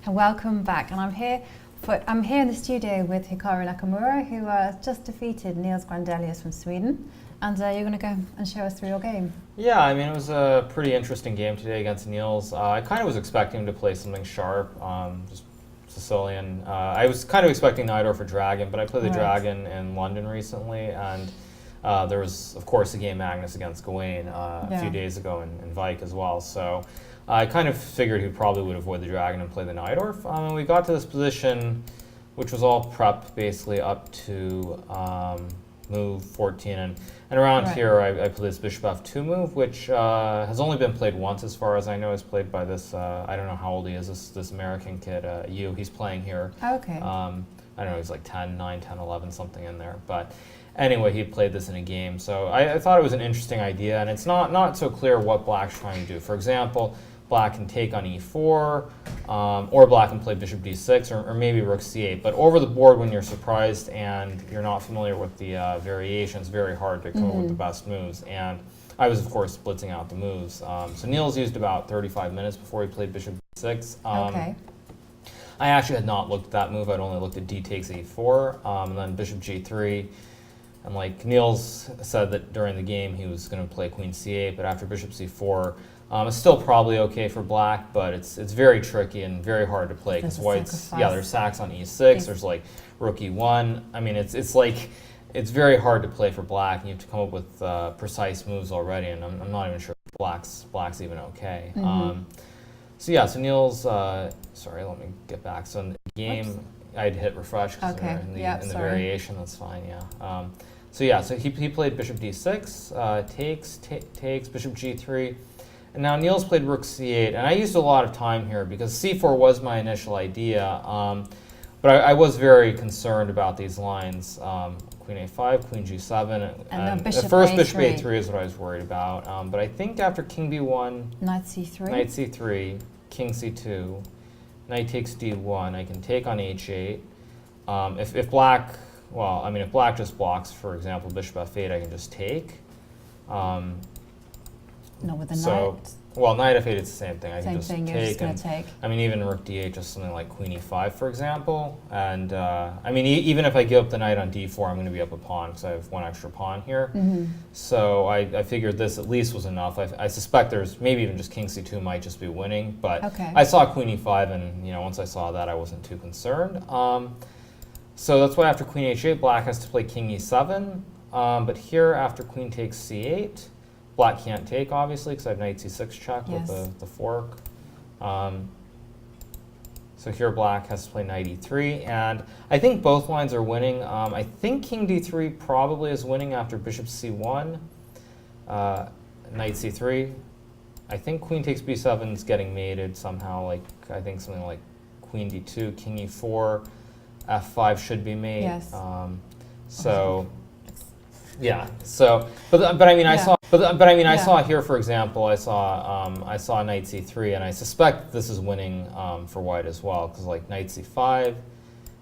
And welcome back. And I'm here in the studio with Hikaru Nakamura, who just defeated Nils Grandelius from Sweden. And you're going to go and show us through your game. Yeah, I mean, it was a pretty interesting game today against Nils. I kind of was expecting him to play something sharp, just Sicilian. I was kind of expecting Nidor for Dragon, but I played the Dragon in London recently, and there was, of course, the game Magnus against Gawain a few days ago in Vike as well. So I kind of figured he probably would avoid the Dragon and play the Nidor. And we got to this position, which was all prep basically up to move 14. And around here, I played this Bishop F2 move, which has only been played once as far as I know. It's played by this, I don't know how old he is, this American kid, he's playing here. Okay. I don't know, he's like 9, 10, 11, something in there. But anyway, he played this in a game. So I thought it was an interesting idea, and it's not so clear what Black's trying to do. For example, Black can take on e4, or Black can play Bishop d6, or maybe Rook c8. But over the board, when you're surprised and you're not familiar with the variations, it's very hard to come up with the best moves. And I was, of course, blitzing out the moves. So Nils used about 35 minutes before he played Bishop d6. Okay. I actually had not looked at that move. I'd only looked at d takes e4, and then Bishop g3. And like Nils said that during the game he was going to play Queen c8, but after Bishop c4, it's still probably okay for Black, but it's very tricky and very hard to play because White's there's sacks on e6. There's like Rook e1. I mean, it's like it's very hard to play for Black, and you have to come up with precise moves already. And I'm not even sure if Black's even okay. So Nils. Sorry, let me get back. So in the game, I'd hit refresh because in the variation. That's fine. Yeah. So he played Bishop d6, takes Bishop g3. And now Nils played Rook c8, and I used a lot of time here because c4 was my initial idea, but I was very concerned about these lines. Queen a5, Queen g7, and at first Bishop a3 is what I was worried about. But I think after King b1, Knight c3, King c2, Knight takes d1, I can take on h8. If Black, if Black just blocks, for example, Bishop f8, I can just take. No, with the knight. Well, Knight f8 it's the same thing. I can just take. You're just going to take. I mean, even Rook d8, just something like Queen e5, for example. And I mean, even if I give up the knight on d4, I'm going to be up a pawn because I have one extra pawn here. So I figured this at least was enough. I suspect there's maybe even just King c2 might just be winning. But I saw Queen e5, and once I saw that, I wasn't too concerned. So that's why after Queen h8, Black has to play King e7. But here, after Queen takes c8, Black can't take, obviously, because I have Knight c6 check with the fork. So here Black has to play Knight e3, and I think both lines are winning. I think King d3 probably is winning after Bishop c1, Knight c3. I think Queen takes b7 is getting mated somehow, like I think something like Queen d2, King e4, f5 should be made. Yes. Yeah. So, but I mean, I saw. But I mean, I saw here, for example, I saw Knight c3, and I suspect this is winning for White as well, because like Knight c5,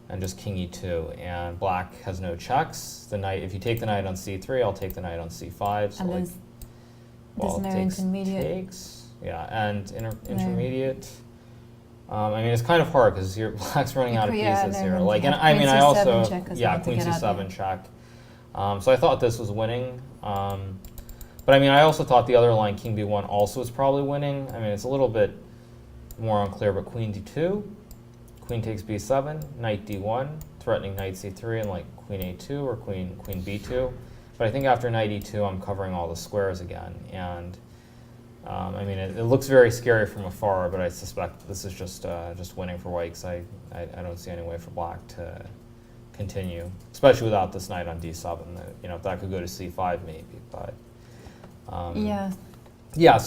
and just King e2, and Black has no checks. The knight, if you take the knight on c3, I'll take the knight on c5. So and there's no intermediate. Takes, and intermediate. I mean, it's kind of hard because Black's running out of pieces here. Like, and I mean, I also Queen c7 check. So I thought this was winning. But I mean, I also thought the other line, King b1, also was probably winning. I mean, it's a little bit more unclear, but Queen d2, Queen takes b7, Knight d1, threatening Knight c3, and like Queen a2 or Queen b2. But I think after Knight e2, I'm covering all the squares again. And I mean, it looks very scary from afar, but I suspect this is just winning for White, because I don't see any way for Black to continue, especially without this knight on d7. If that could go to c5 maybe, but so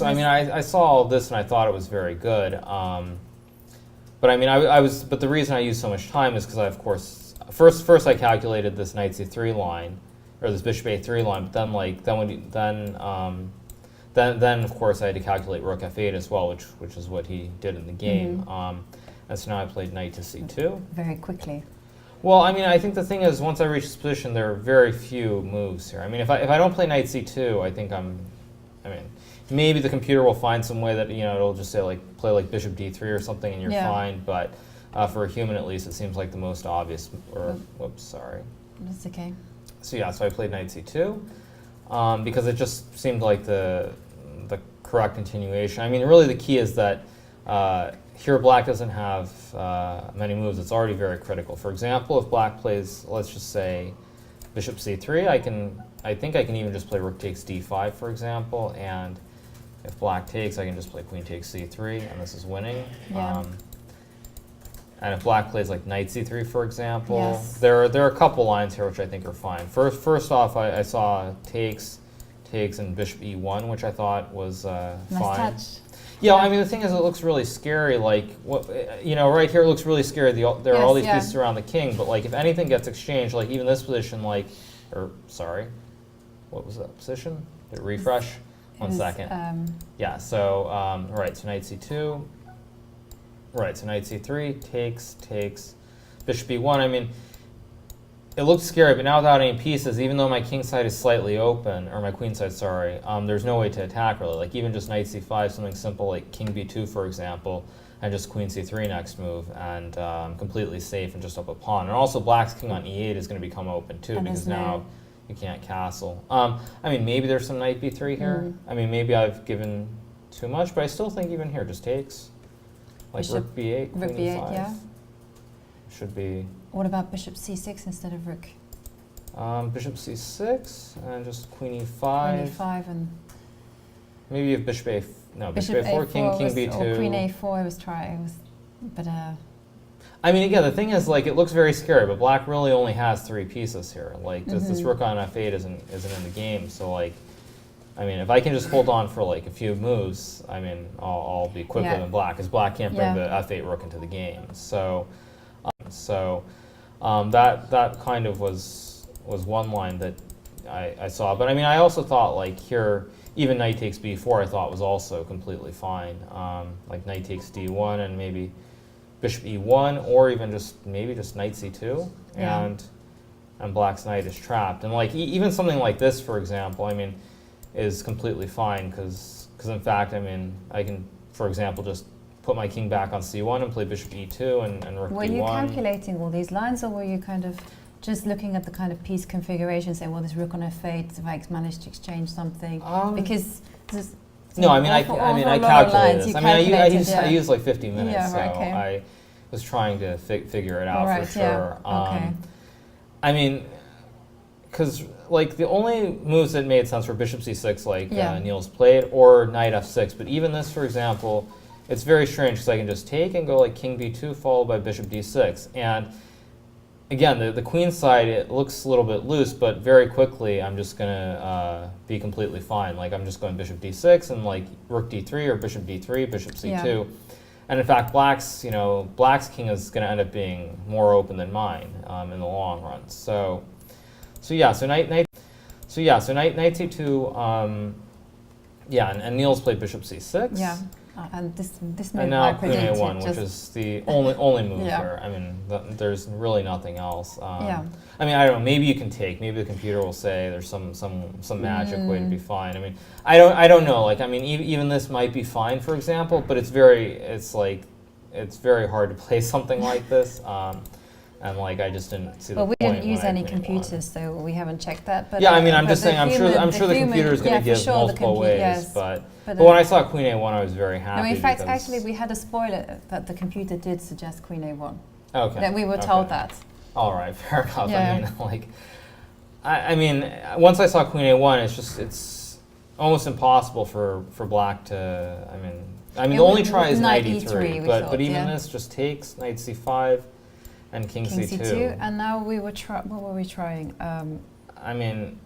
I mean, I saw all this and I thought it was very good. But I mean, but the reason I used so much time is because I, of course, first I calculated this Knight c3 line, or this Bishop a3 line, but then of course I had to calculate Rook f8 as well, which is what he did in the game. And so now I played Knight to c2 very quickly. Well, I mean, I think the thing is, once I reach this position, there are very few moves here. I mean, if I don't play Knight c2, I think maybe the computer will find some way that, you know, it'll just say like play like bishop d3 or something and you're fine. But for a human at least, it seems like the most obvious. Or whoops, sorry. That's okay. So yeah, so I played knight c2 because it just seemed like the correct continuation. I mean, really the key is that here black doesn't have many moves. It's already very critical. For example, if black plays, let's just say bishop c3, I think I can even just play rook takes d5, for example, and if black takes, I can just play queen takes c3, and this is winning. Yeah. And if black plays like knight c3, for example, Yes. there are a couple lines here which I think are fine. First off, I saw takes, and bishop e1, which I thought was Nice fine. touch. Yeah, I mean the thing is, it looks really scary. Like what, you know, right here it looks really scary. There are all these pieces around the king, but like if anything gets exchanged, like even this position, like, or sorry, what was that position? Did it refresh? One second. Yeah. So right. So knight c2. Right. So knight c3 takes, bishop e1. I mean, it looked scary, but now without any pieces, even though my king side is slightly open, or my queen side, sorry, there's no way to attack really. Like even just knight c5, something simple like king b2, for example, and just queen c3 next move, and completely safe and just up a pawn. And also black's king on e8 is going to become open too, And because now you can't castle. I mean, maybe there's some knight b3 here. I mean, maybe I've given too much, but I still think even here just takes. Like Bishop, rook b8, queen rook b8, e5. yeah. Should be. What about bishop c6 instead of rook? Bishop c6 and just queen e5. Queen e5 and Maybe you have bishop a bishop bishop a4, king was, b2. or queen a4 was trying, but I mean, again, the thing is, like, it looks very scary, but black really only has 3 pieces here. Like, this rook on f8 isn't in the game. So, like, I mean, if I can just hold on for like a few moves, I mean, I'll be quicker than black, because black can't bring the f8 rook into the game. So, that kind of was one line that I saw. But I mean, I also thought like here, even knight takes b4, I thought was also completely fine. Like knight takes d1 and maybe bishop e1, or even just maybe just knight c2, and black's knight is trapped. And like even something like this, for example, I mean, is completely fine because in fact, I mean, I can, for example, just put my king back on c1 and play bishop e2 and rook d1. Were you calculating all these lines, or were you kind of just looking at the kind of piece configuration, saying, well, this rook on f8, if I manage to exchange something? Because there's no, I mean, I calculated this. I mean, I used like 50 minutes, right, so I was trying to figure it out for sure. Okay. I mean, because like the only moves that made sense were bishop c6, like Nils played, or knight f6. But even this, for example, it's very strange because I can just take and go like king b2 followed by bishop d6. And again, the queen side, it looks a little bit loose, but very quickly I'm just going to be completely fine. Like I'm just going bishop d6 and like rook d3 or bishop d3, bishop c2. Yeah. And in fact, black's king is going to end up being more open than mine in the long run. So knight c2. And Nils played bishop c6. Yeah. And this move and now I queen predicted, a1, which is the only move here. I mean, there's really nothing else. I mean, I don't know. Maybe you can take. Maybe the computer will say there's some magic way to be fine. I mean, I don't know. Like, I mean, even this might be fine, for example, but it's very hard to play something like this. And like I just didn't see the point. Well, we didn't use any computers, so we haven't checked that. But yeah, I mean, I'm just saying. I'm sure the computer is going to give multiple ways. Yes. But when I saw queen a1, I was very happy. No, in fact, actually, we had a spoiler that the computer did suggest queen a1. Okay. That we were told that. All right, fair enough. Yeah. I mean, like, I mean, once I saw queen a1, it's almost impossible for black to. I mean, the only try is knight e3, but even this just takes knight c5. And king c2. And now we were what were we trying? I mean,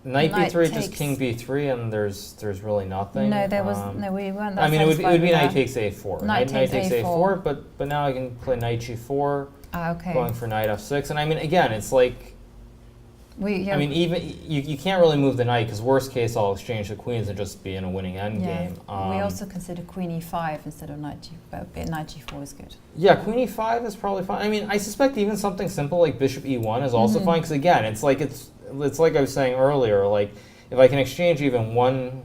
knight b3, just king b3, and there's really nothing. No, there was we weren't. That I mean, it would be knight takes a4. Knight takes a4, but now I can play knight g4. Okay. Going for knight f6, and I mean, again, it's like. I mean, even you can't really move the knight because worst case I'll exchange the queens and just be in a winning endgame. We also consider queen e5 instead of knight g4. But knight g4 is good. Yeah, queen e5 is probably fine. I mean, I suspect even something simple like bishop e1 is also fine because again, it's like I was saying earlier, like if I can exchange even one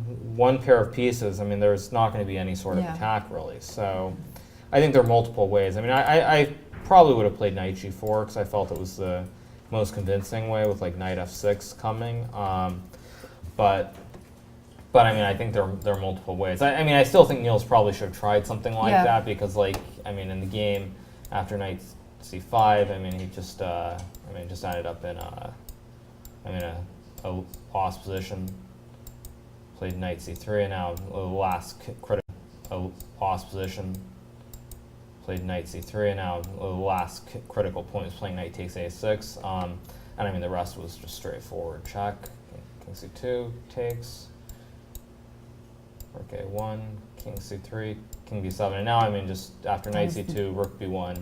one pair of pieces, I mean, there's not going to be any sort of attack really. So I think there are multiple ways. I mean, I probably would have played knight g4 because I felt it was the most convincing way with like knight f6 coming. But I mean, I think there are multiple ways. I mean, I still think Nils probably should have tried something like that because, like, I mean, in the game after knight c5, I mean, he just just ended up in a lost position. Played knight c3, and now the last critical lost position. Played knight c3, and now the last critical point was playing knight takes a6. And I mean, the rest was just straightforward check. King c2 takes. Rook a1, king c3, king b7, and now I mean just after knight c2, rook b1,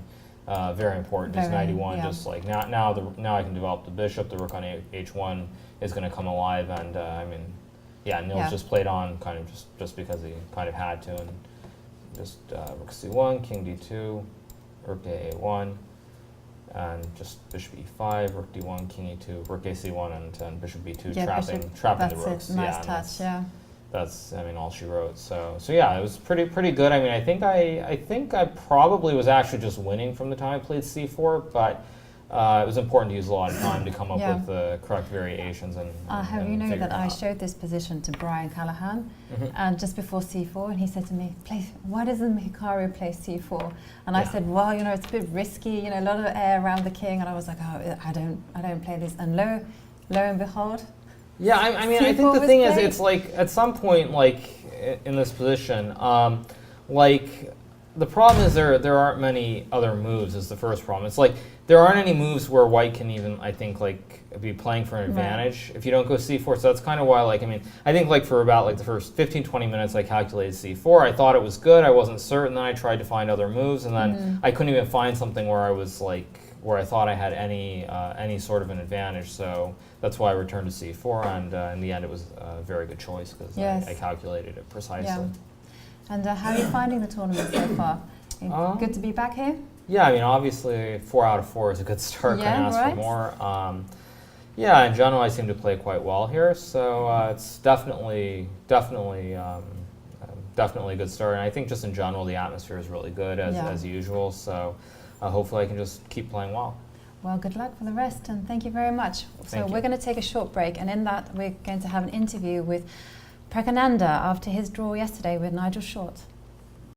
very important. Just knight e1, just like now I can develop the bishop. The rook on h1 is going to come alive, and I mean, Nils just played on kind of just because he kind of had to, and just rook c1, king d2, rook to a1, and just bishop e5, rook d1, king e2, rook a c1, and bishop b2, trapping the rooks. Nice touch, yeah. That's, I mean, all she wrote. So yeah, it was pretty good. I mean, I think I probably was actually just winning from the time I played c4, but it was important to use a lot of time to come up with the correct variations. And have and you know that I out. showed this position to Brian Callahan, and just before c4, and he said to me, "Why doesn't Hikaru play c4?" And I said, "Well, you know, it's a bit risky. You know, a lot of air around the king." And I was like, "Oh, I don't play this." And lo and behold. Yeah, I mean, I think the thing is, it's like at some point, like in this position, like the problem is there aren't many other moves. Is the first problem. It's like there aren't any moves where white can even, I think, like be playing for an advantage if you don't go c4. So that's kind of why, like, I mean, I think like for about like the first 15-20 minutes, I calculated c4. I thought it was good. I wasn't certain. Then I tried to find other moves, and then I couldn't even find something where I was like where I thought I had any sort of an advantage. So that's why I returned to c4, and in the end it was a very good choice because I calculated it precisely. Yeah. And how are you finding the tournament so far? Good to be back here? Yeah, I mean, obviously 4 out of 4 is a good start. Couldn't ask for more. Yeah, in general, I seem to play quite well here, so it's definitely a good start. And I think just in general, the atmosphere is really good as usual. So hopefully, I can just keep playing well. Well, good luck for the rest, and thank you very much. So we're going to take a short break, and in that, we're going to have an interview with Prakananda after his draw yesterday with Nigel Short.